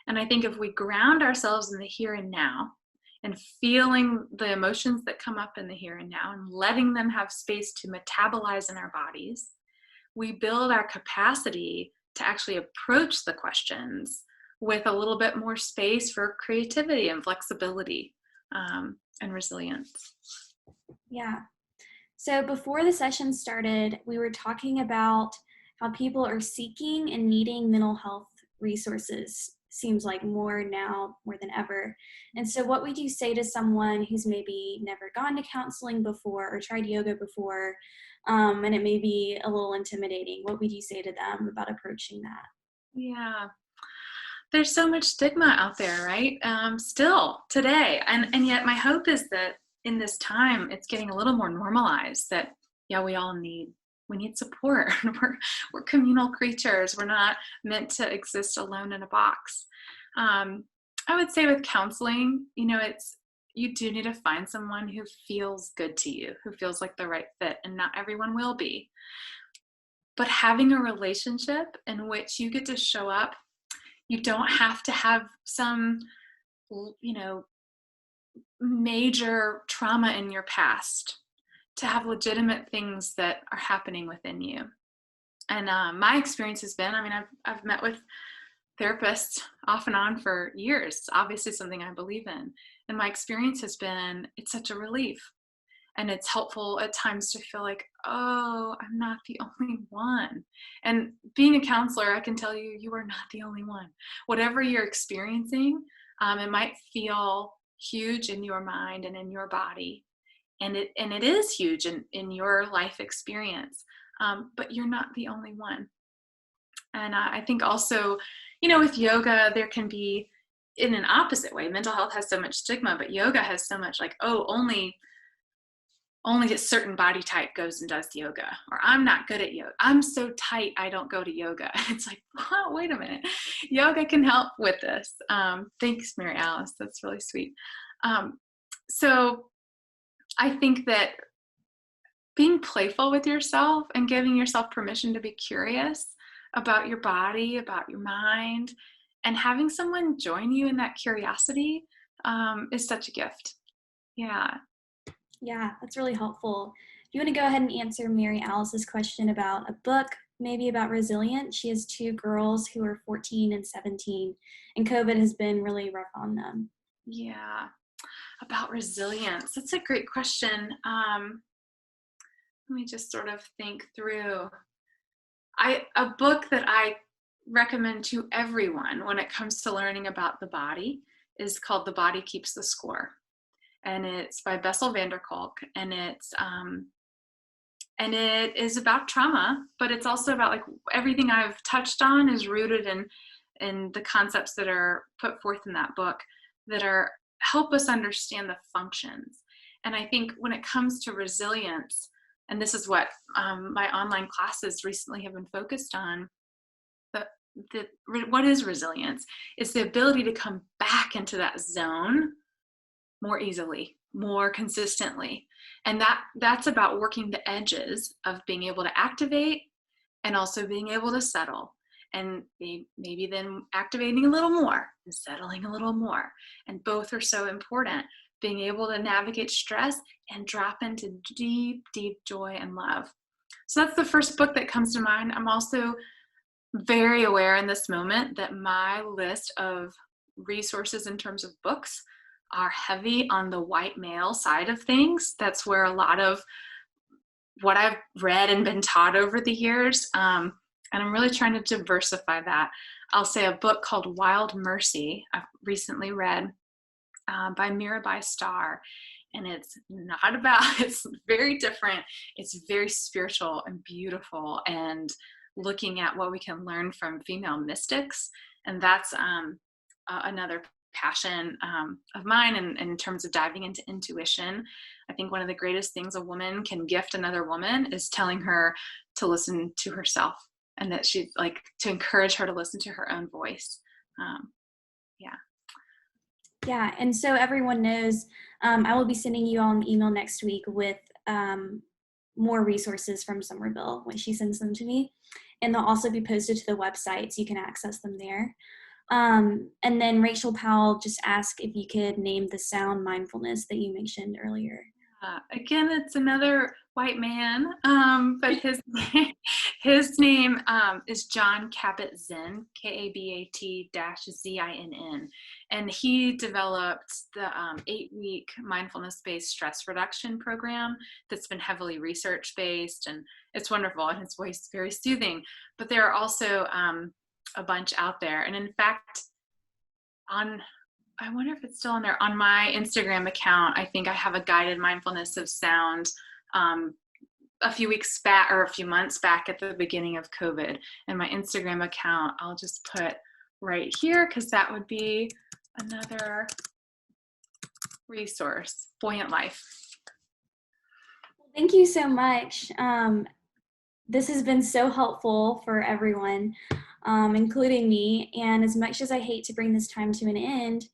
And I think if we ground ourselves in the here and now, and feeling the emotions that come up in the here and now, and letting them have space to metabolize in our bodies, we build our capacity to actually approach the questions with a little bit more space for creativity and flexibility, and resilience. Yeah. So before the session started, we were talking about how people are seeking and needing mental health resources, seems like more now, more than ever. And so what would you say to someone who's maybe never gone to counseling before or tried yoga before, and it may be a little intimidating? What would you say to them about approaching that? Yeah. There's so much stigma out there, right? Still today. And yet my hope is that in this time, it's getting a little more normalized that, yeah, we need support. We're communal creatures. We're not meant to exist alone in a box. I would say with counseling, you do need to find someone who feels good to you, who feels like the right fit, and not everyone will be. But having a relationship in which you get to show up, you don't have to have some, major trauma in your past to have legitimate things that are happening within you. And my experience has been, I've met with therapists off and on for years. It's obviously something I believe in. And my experience has been, it's such a relief. And it's helpful at times to feel like, oh, I'm not the only one. And being a counselor, I can tell you, you are not the only one. Whatever you're experiencing, it might feel huge in your mind and in your body. And it is huge in your life experience. But you're not the only one. And I think also, with yoga, there can be, in an opposite way, mental health has so much stigma, but yoga has so much like, oh, only a certain body type goes and does yoga, or I'm not good at yoga. I'm so tight, I don't go to yoga. It's like, wow, wait a minute. Yoga can help with this. Thanks, Mary Alice. That's really sweet. So I think that being playful with yourself and giving yourself permission to be curious about your body, about your mind, and having someone join you in that curiosity is such a gift. Yeah. Yeah, that's really helpful. Do you want to go ahead and answer Mary Alice's question about a book, maybe about resilience? She has two girls who are 14 and 17, and COVID has been really rough on them. Yeah, about resilience. That's a great question. Let me just sort of think through. A book that I recommend to everyone when it comes to learning about the body is called The Body Keeps the Score. And it's by Bessel van der Kolk, and it is about trauma, but it's also about like everything I've touched on is rooted in the concepts that are put forth in that book that help us understand the functions. And I think when it comes to resilience, and this is what my online classes recently have been focused on, what is resilience? It's the ability to come back into that zone more easily, more consistently. And that's about working the edges of being able to activate and also being able to settle, and maybe then activating a little more and settling a little more. And both are so important, being able to navigate stress and drop into deep, deep joy and love. So that's the first book that comes to mind. I'm also very aware in this moment that my list of resources in terms of books are heavy on the white male side of things. That's where a lot of what I've read and been taught over the years. And I'm really trying to diversify that. I'll say a book called Wild Mercy I've recently read by Mirabai Starr. And it's very different. It's very spiritual and beautiful, and looking at what we can learn from female mystics. And that's another passion of mine. And in terms of diving into intuition, I think one of the greatest things a woman can gift another woman is telling her to listen to herself, and that she to encourage her to listen to her own voice. Yeah, and so everyone knows, I will be sending you all an email next week with more resources from Sommerville when she sends them to me, and they'll also be posted to the website so you can access them there. And then Rachel Powell just asked if you could name the sound mindfulness that you mentioned earlier. Again, it's another white man, but his name is John Kabat-Zinn, Kabat-Zinn, And he developed the 8-week mindfulness-based stress reduction program that's been heavily research-based, and it's wonderful, and his voice is very soothing. But there are also a bunch out there. And in fact, I wonder if it's still on there, on my Instagram account, I think I have a guided mindfulness of sound a few weeks back, or a few months back at the beginning of COVID. And my Instagram account, I'll just put right here, because that would be another resource, Buoyant Life. Thank you so much. This has been so helpful for everyone, including me. And as much as I hate to bring this time to an end,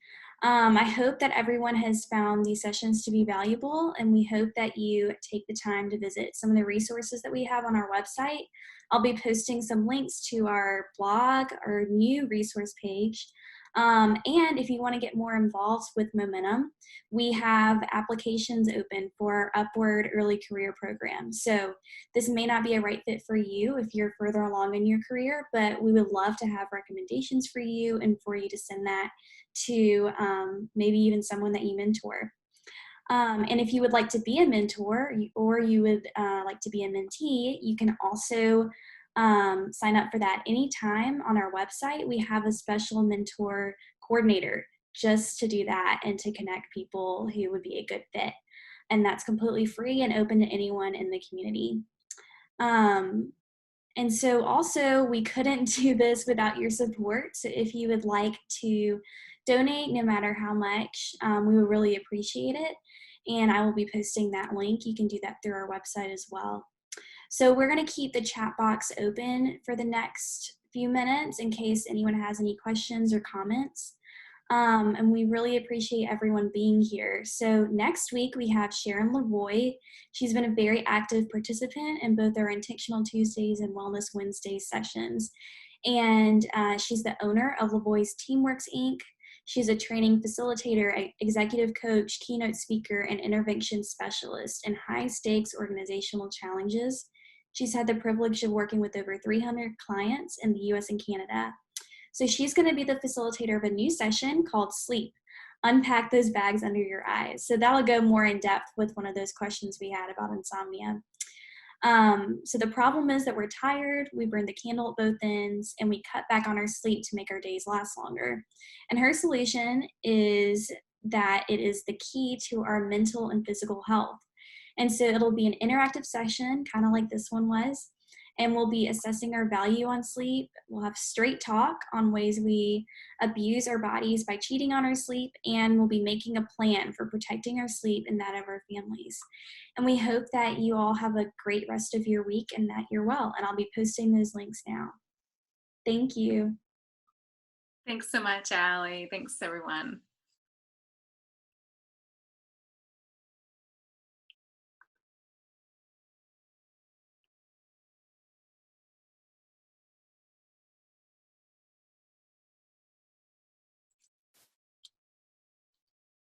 I hope that everyone has found these sessions to be valuable, and we hope that you take the time to visit some of the resources that we have on our website. I'll be posting some links to our blog, our new resource page. And if you want to get more involved with Momentum, we have applications open for our Upward Early Career Program. So this may not be a right fit for you if you're further along in your career, but we would love to have recommendations for you and for you to send that to maybe even someone that you mentor. And if you would like to be a mentor, or you would like to be a mentee, you can also sign up for that anytime on our website. We have a special mentor coordinator just to do that and to connect people who would be a good fit. And that's completely free and open to anyone in the community. And so also, we couldn't do this without your support. So if you would like to donate, no matter how much, we would really appreciate it. And I will be posting that link. You can do that through our website as well. So we're going to keep the chat box open for the next few minutes in case anyone has any questions or comments. And we really appreciate everyone being here. So next week we have Sharon Lavoy. She's been a very active participant in both our Intentional Tuesdays and Wellness Wednesdays sessions. And she's the owner of Lavoy's Teamworks, Inc. She's a training facilitator, executive coach, keynote speaker, and intervention specialist in high-stakes organizational challenges. She's had the privilege of working with over 300 clients in the US and Canada. So she's going to be the facilitator of a new session called Sleep, Unpack Those Bags Under Your Eyes. So that'll go more in depth with one of those questions we had about insomnia. So the problem is that we're tired, we burn the candle at both ends, and we cut back on our sleep to make our days last longer. And her solution is that it is the key to our mental and physical health. And so it'll be an interactive session, kind of like this one was, and we'll be assessing our value on sleep. We'll have straight talk on ways we abuse our bodies by cheating on our sleep, and we'll be making a plan for protecting our sleep and that of our families. And we hope that you all have a great rest of your week and that you're well. And I'll be posting those links now. Thank you. Thanks so much, Allie. Thanks, everyone.